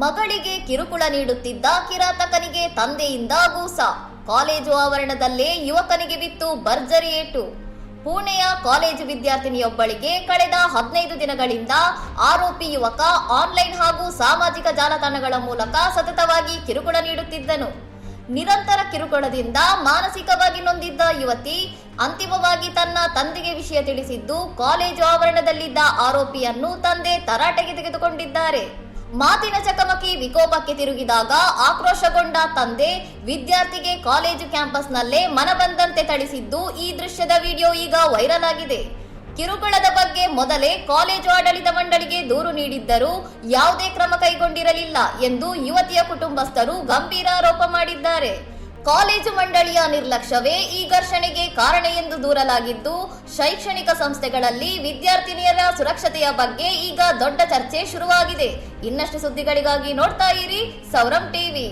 ಮಗಳಿಗೆ ಕಿರುಕುಳ ನೀಡುತ್ತಿದ್ದ ಕಿರಾತಕನಿಗೆ ತಂದೆಯಿಂದ ಗೂಸ. ಕಾಲೇಜು ಆವರಣದಲ್ಲೇ ಯುವಕನಿಗೆ ಬಿತ್ತು ಭರ್ಜರಿ ಏಟು. ಪುಣೆಯ ಕಾಲೇಜು ವಿದ್ಯಾರ್ಥಿನಿಯೊಬ್ಬಳಿಗೆ ಕಳೆದ 15 ದಿನಗಳಿಂದ ಆರೋಪಿ ಯುವಕ ಆನ್ಲೈನ್ ಹಾಗೂ ಸಾಮಾಜಿಕ ಜಾಲತಾಣಗಳ ಮೂಲಕ ಸತತವಾಗಿ ಕಿರುಕುಳ ನೀಡುತ್ತಿದ್ದನು. ನಿರಂತರ ಕಿರುಕುಳದಿಂದ ಮಾನಸಿಕವಾಗಿ ನೊಂದಿದ್ದ ಯುವತಿ ಅಂತಿಮವಾಗಿ ತನ್ನ ತಂದೆಗೆ ವಿಷಯ ತಿಳಿಸಿದ್ದು ಕಾಲೇಜು ಆವರಣದಲ್ಲಿದ್ದ ಆರೋಪಿಯನ್ನು ತಂದೆ ತರಾಟೆಗೆ ತೆಗೆದುಕೊಂಡಿದ್ದಾರೆ. ಮಾತಿನ ಚಕಮಕಿ ವಿಕೋಪಕ್ಕೆ ತಿರುಗಿದಾಗ ಆಕ್ರೋಶಗೊಂಡ ತಂದೆ ವಿದ್ಯಾರ್ಥಿಗೆ ಕಾಲೇಜು ಕ್ಯಾಂಪಸ್ನಲ್ಲೇ ಮನಬಂದಂತೆ ಥಳಿಸಿದ್ದು ಈ ದೃಶ್ಯದ ವಿಡಿಯೋ ಈಗ ವೈರಲ್ ಆಗಿದೆ. ಕಿರುಕುಳದ ಬಗ್ಗೆ ಮೊದಲೇ ಕಾಲೇಜು ಆಡಳಿತ ಮಂಡಳಿಗೆ ದೂರು ನೀಡಿದ್ದರೂ ಯಾವುದೇ ಕ್ರಮ ಕೈಗೊಂಡಿರಲಿಲ್ಲ ಎಂದು ಯುವತಿಯ ಕುಟುಂಬಸ್ಥರು ಗಂಭೀರ ಆರೋಪ ಮಾಡಿದ್ದಾರೆ. ಕಾಲೇಜು ಮಂಡಳಿಯ ನಿರ್ಲಕ್ಷ್ಯವೇ ಈ ಘರ್ಷಣೆಗೆ ಕಾರಣ ಎಂದು ದೂರಲಾಗಿದ್ದು, ಶೈಕ್ಷಣಿಕ ಸಂಸ್ಥೆಗಳಲ್ಲಿ ವಿದ್ಯಾರ್ಥಿನಿಯರ ಸುರಕ್ಷತೆಯ ಬಗ್ಗೆ ಈಗ ದೊಡ್ಡ ಚರ್ಚೆ ಶುರುವಾಗಿದೆ. ಇನ್ನಷ್ಟು ಸುದ್ದಿಗಳಿಗಾಗಿ ನೋಡ್ತಾ ಇರಿ ಸೌರಂ ಟಿವಿ.